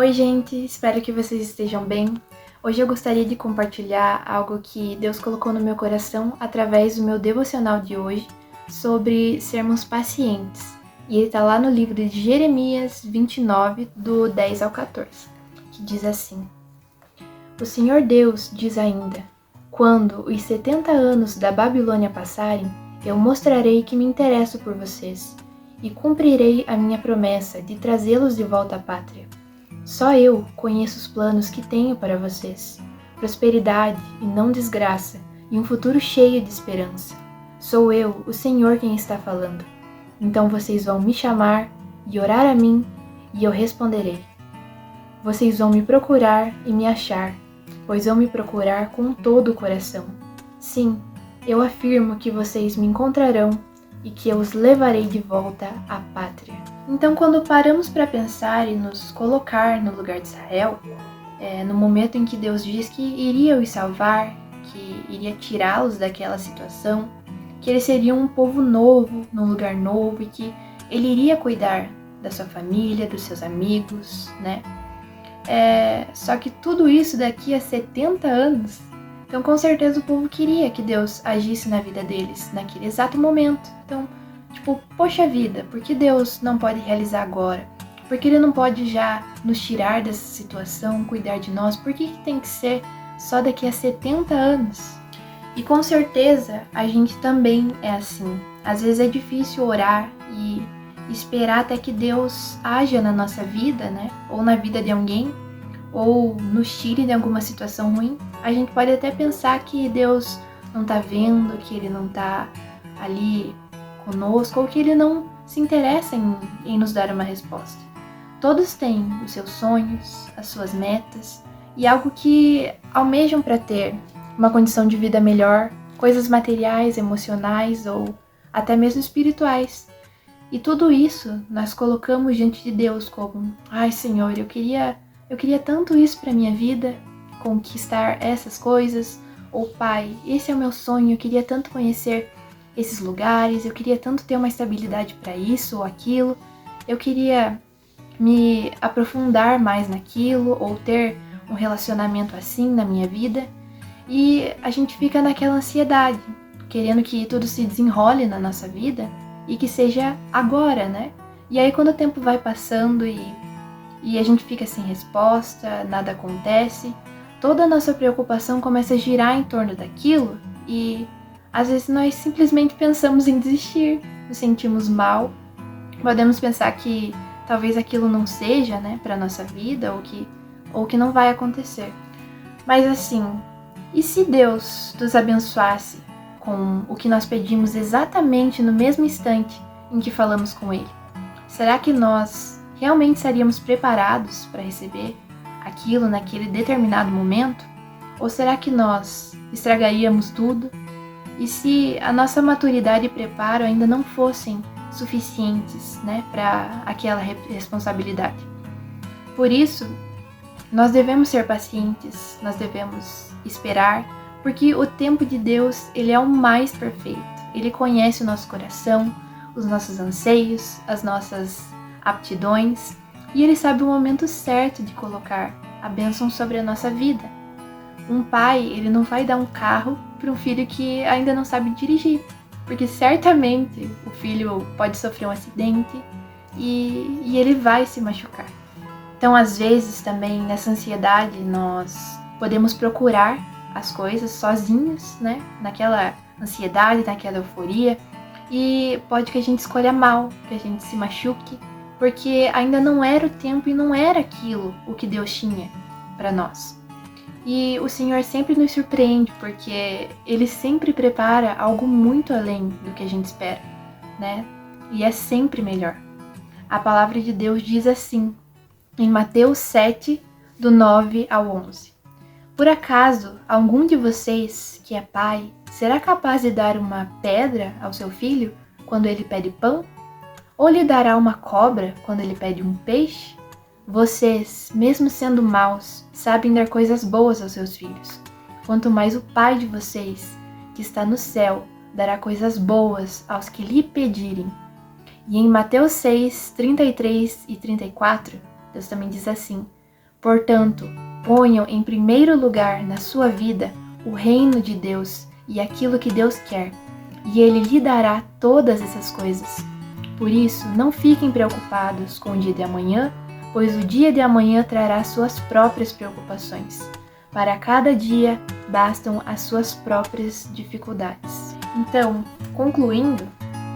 Oi, gente, espero que vocês estejam bem. Hoje eu gostaria de compartilhar algo que Deus colocou no meu coração através do meu devocional de hoje sobre sermos pacientes. E ele está lá no livro de Jeremias 29, do 10 ao 14, que diz assim: O Senhor Deus diz ainda: Quando os 70 anos da Babilônia passarem, eu mostrarei que me interesso por vocês e cumprirei a minha promessa de trazê-los de volta à pátria. Só eu conheço os planos que tenho para vocês: prosperidade e não desgraça, e um futuro cheio de esperança. Sou eu, o Senhor, quem está falando. Então vocês vão me chamar e orar a mim, e eu responderei. Vocês vão me procurar e me achar, pois vão me procurar com todo o coração. Sim, eu afirmo que vocês me encontrarão e que eu os levarei de volta à pátria. Então, quando paramos para pensar e nos colocar no lugar de Israel, no momento em que Deus diz que iria os salvar, que iria tirá-los daquela situação, que eles seriam um povo novo, num lugar novo, e que Ele iria cuidar da sua família, dos seus amigos, né? Só que tudo isso daqui a 70 anos, então com certeza o povo queria que Deus agisse na vida deles naquele exato momento. Então, poxa vida, por que Deus não pode realizar agora? Por que Ele não pode já nos tirar dessa situação, cuidar de nós? Por que tem que ser só daqui a 70 anos? E com certeza a gente também é assim. Às vezes é difícil orar e esperar até que Deus haja na nossa vida, né? Ou na vida de alguém, ou nos tire de alguma situação ruim. A gente pode até pensar que Deus não tá vendo, que Ele não tá ali conosco, ou que Ele não se interessa em nos dar uma resposta. Todos têm os seus sonhos, as suas metas e algo que almejam para ter uma condição de vida melhor, coisas materiais, emocionais ou até mesmo espirituais. E tudo isso nós colocamos diante de Deus como: ai, Senhor, eu queria tanto isso para minha vida, conquistar essas coisas. Ou Pai, esse é o meu sonho, eu queria tanto conhecer esses lugares, eu queria tanto ter uma estabilidade para isso ou aquilo, eu queria me aprofundar mais naquilo ou ter um relacionamento assim na minha vida. E a gente fica naquela ansiedade, querendo que tudo se desenrole na nossa vida e que seja agora, né? E aí quando o tempo vai passando e a gente fica sem resposta, nada acontece, toda a nossa preocupação começa a girar em torno daquilo e às vezes nós simplesmente pensamos em desistir, nos sentimos mal, podemos pensar que talvez aquilo não seja, né, para nossa vida ou que não vai acontecer. Mas assim, e se Deus nos abençoasse com o que nós pedimos exatamente no mesmo instante em que falamos com Ele? Será que nós realmente estaríamos preparados para receber aquilo naquele determinado momento? Ou será que nós estragaríamos tudo? E se a nossa maturidade e preparo ainda não fossem suficientes, né, para aquela responsabilidade? Por isso, nós devemos ser pacientes, nós devemos esperar, porque o tempo de Deus, Ele é o mais perfeito. Ele conhece o nosso coração, os nossos anseios, as nossas aptidões, e Ele sabe o momento certo de colocar a bênção sobre a nossa vida. Um pai, ele não vai dar um carro para um filho que ainda não sabe dirigir, porque certamente o filho pode sofrer um acidente e ele vai se machucar. Então, às vezes, também, nessa ansiedade, nós podemos procurar as coisas sozinhos, né? Naquela ansiedade, naquela euforia. E pode que a gente escolha mal, que a gente se machuque, porque ainda não era o tempo e não era aquilo o que Deus tinha para nós. E o Senhor sempre nos surpreende, porque Ele sempre prepara algo muito além do que a gente espera, né? E é sempre melhor. A palavra de Deus diz assim, em Mateus 7, do 9 ao 11. Por acaso, algum de vocês, que é pai, será capaz de dar uma pedra ao seu filho quando ele pede pão? Ou lhe dará uma cobra quando ele pede um peixe? Vocês, mesmo sendo maus, sabem dar coisas boas aos seus filhos. Quanto mais o Pai de vocês, que está no céu, dará coisas boas aos que lhe pedirem. E em Mateus 6, 33 e 34, Deus também diz assim: Portanto, ponham em primeiro lugar na sua vida o reino de Deus e aquilo que Deus quer, e Ele lhe dará todas essas coisas. Por isso, não fiquem preocupados com o dia de amanhã, pois o dia de amanhã trará suas próprias preocupações. Para cada dia, bastam as suas próprias dificuldades. Então, concluindo,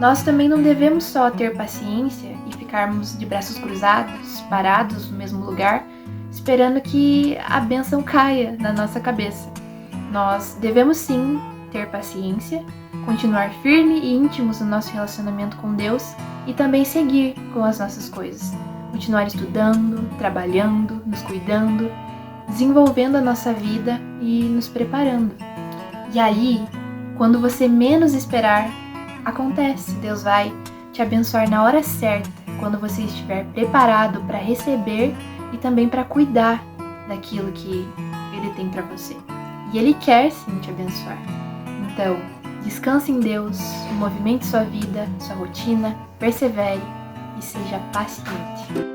nós também não devemos só ter paciência e ficarmos de braços cruzados, parados no mesmo lugar, esperando que a bênção caia na nossa cabeça. Nós devemos sim ter paciência, continuar firme e íntimos no nosso relacionamento com Deus e também seguir com as nossas coisas. Continuar estudando, trabalhando, nos cuidando, desenvolvendo a nossa vida e nos preparando. E aí, quando você menos esperar, acontece. Deus vai te abençoar na hora certa, quando você estiver preparado para receber e também para cuidar daquilo que Ele tem para você. E Ele quer sim te abençoar. Então, descanse em Deus, movimente sua vida, sua rotina, persevere e seja paciente.